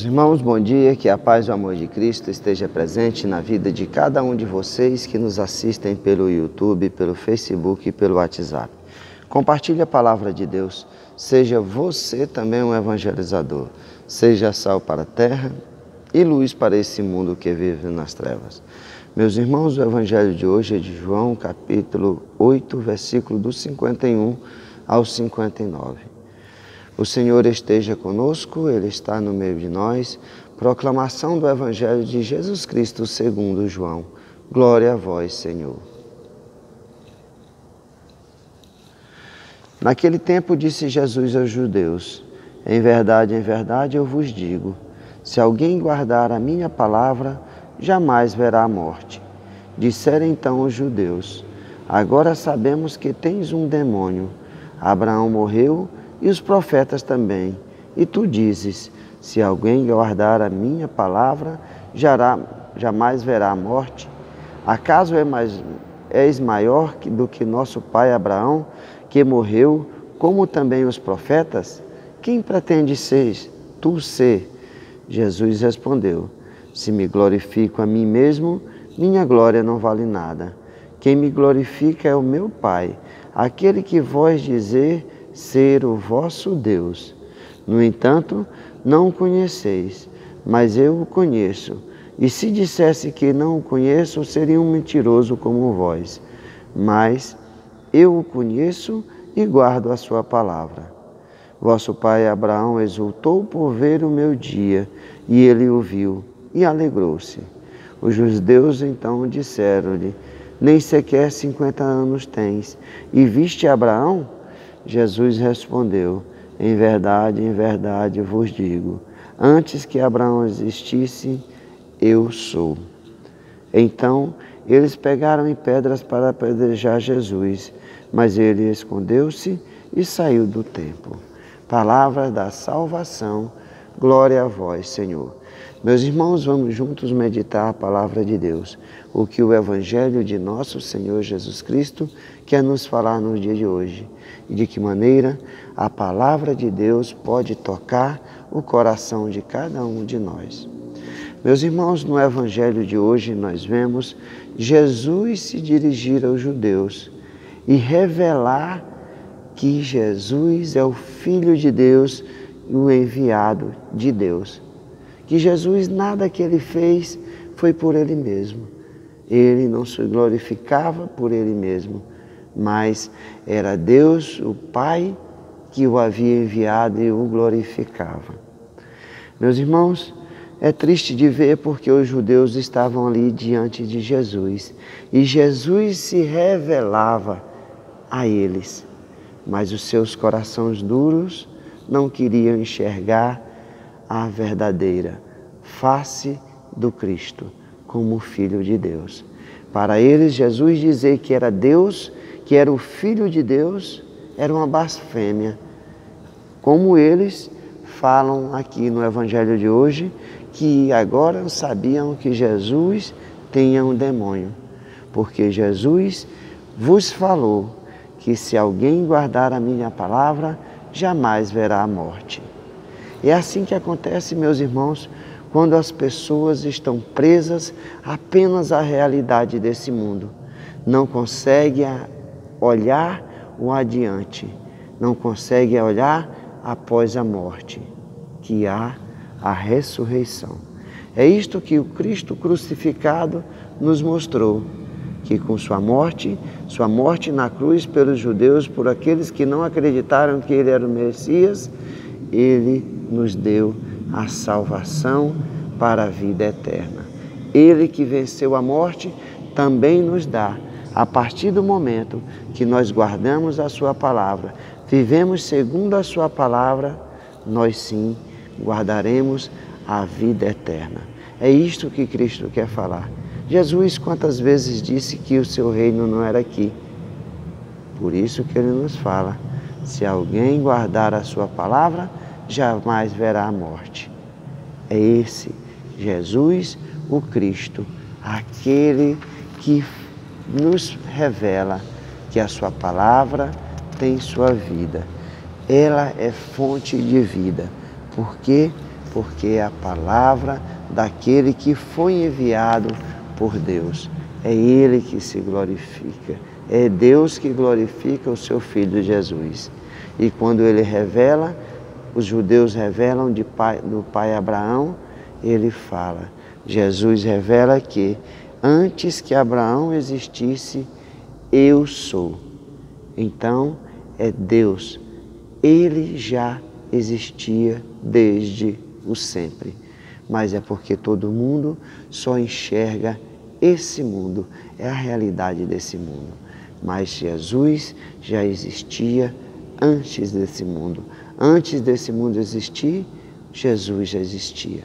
Irmãos, bom dia, que a paz e o amor de Cristo esteja presente na vida de cada um de vocês que nos assistem pelo YouTube, pelo Facebook e pelo WhatsApp. Compartilhe a palavra de Deus, seja você também um evangelizador, seja sal para a terra e luz para esse mundo que vive nas trevas. Meus irmãos, o evangelho de hoje é de João, capítulo 8, versículo do 51 ao 59. O Senhor esteja conosco, Ele está no meio de nós. Proclamação do Evangelho de Jesus Cristo segundo João. Glória a vós, Senhor. Naquele tempo disse Jesus aos judeus: em verdade, eu vos digo, se alguém guardar a minha palavra, jamais verá a morte. Disseram então os judeus: agora sabemos que tens um demônio. Abraão morreu e os profetas também. E tu dizes, se alguém guardar a minha palavra, jamais verá a morte. Acaso és maior do que nosso pai Abraão, que morreu, como também os profetas? Quem pretende ser tu ser? Jesus respondeu, se me glorifico a mim mesmo, minha glória não vale nada. Quem me glorifica é o meu Pai, aquele que vós dizer ser o vosso Deus. No entanto, não o conheceis, mas eu o conheço. E se dissesse que não o conheço, seria um mentiroso como vós. Mas eu o conheço e guardo a sua palavra. Vosso pai Abraão exultou por ver o meu dia, e ele o viu e alegrou-se. Os judeus então disseram-lhe, nem sequer 50 anos tens, e viste Abraão? Jesus respondeu, em verdade vos digo, antes que Abraão existisse, eu sou. Então eles pegaram em pedras para apedrejar Jesus, mas ele escondeu-se e saiu do templo. Palavra da salvação, glória a vós, Senhor. Meus irmãos, vamos juntos meditar a palavra de Deus, o que o Evangelho de nosso Senhor Jesus Cristo quer nos falar no dia de hoje e de que maneira a palavra de Deus pode tocar o coração de cada um de nós. Meus irmãos, no Evangelho de hoje nós vemos Jesus se dirigir aos judeus e revelar que Jesus é o Filho de Deus e o enviado de Deus. Que Jesus, nada que ele fez foi por ele mesmo. Ele não se glorificava por ele mesmo, mas era Deus, o Pai, que o havia enviado e o glorificava. Meus irmãos, é triste de ver porque os judeus estavam ali diante de Jesus e Jesus se revelava a eles, mas os seus corações duros não queriam enxergar a verdadeira face do Cristo como Filho de Deus. Para eles, Jesus dizer que era Deus, que era o Filho de Deus, era uma blasfêmia. Como eles falam aqui no Evangelho de hoje, que agora sabiam que Jesus tinha um demônio, porque Jesus vos falou que se alguém guardar a minha palavra, jamais verá a morte. É assim que acontece, meus irmãos, quando as pessoas estão presas apenas à realidade desse mundo. Não conseguem olhar o adiante, não conseguem olhar após a morte, que há a ressurreição. É isto que o Cristo crucificado nos mostrou, que com sua morte na cruz pelos judeus, por aqueles que não acreditaram que ele era o Messias, ele nos deu a salvação para a vida eterna. Ele que venceu a morte também nos dá, a partir do momento que nós guardamos a sua palavra, vivemos segundo a sua palavra, nós sim guardaremos a vida eterna. É isto que Cristo quer falar. Jesus quantas vezes disse que o seu reino não era aqui. Por isso que ele nos fala, se alguém guardar a sua palavra, jamais verá a morte. É esse Jesus, o Cristo, aquele que nos revela que a sua palavra tem sua vida. Ela é fonte de vida. Por quê? porque é a palavra daquele que foi enviado por Deus. É Ele que se glorifica. É Deus que glorifica o seu Filho Jesus. E quando Ele revela, os judeus revelam do pai Abraão, Ele fala. Jesus revela que antes que Abraão existisse, eu sou. Então, é Deus. Ele já existia desde o sempre. Mas é porque todo mundo só enxerga esse mundo, é a realidade desse mundo. Mas Jesus já existia antes desse mundo. Antes desse mundo existir, Jesus já existia.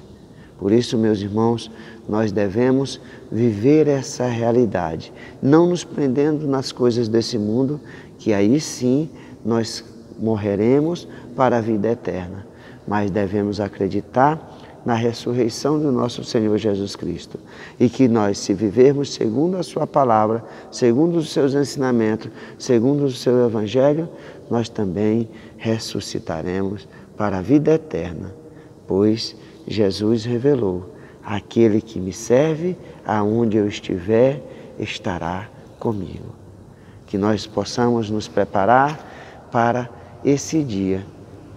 Por isso, meus irmãos, nós devemos viver essa realidade, não nos prendendo nas coisas desse mundo, que aí sim nós morreremos para a vida eterna. Mas devemos acreditar na ressurreição do nosso Senhor Jesus Cristo. E que nós, se vivermos segundo a sua palavra, segundo os seus ensinamentos, segundo o seu evangelho, nós também ressuscitaremos para a vida eterna. Pois Jesus revelou: aquele que me serve, aonde eu estiver, estará comigo. Que nós possamos nos preparar para esse dia,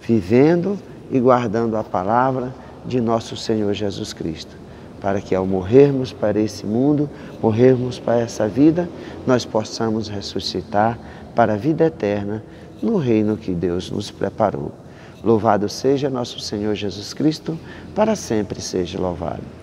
vivendo e guardando a palavra de nosso Senhor Jesus Cristo, para que ao morrermos para esse mundo, morrermos para essa vida, nós possamos ressuscitar para a vida eterna no reino que Deus nos preparou. Louvado seja nosso Senhor Jesus Cristo, para sempre seja louvado.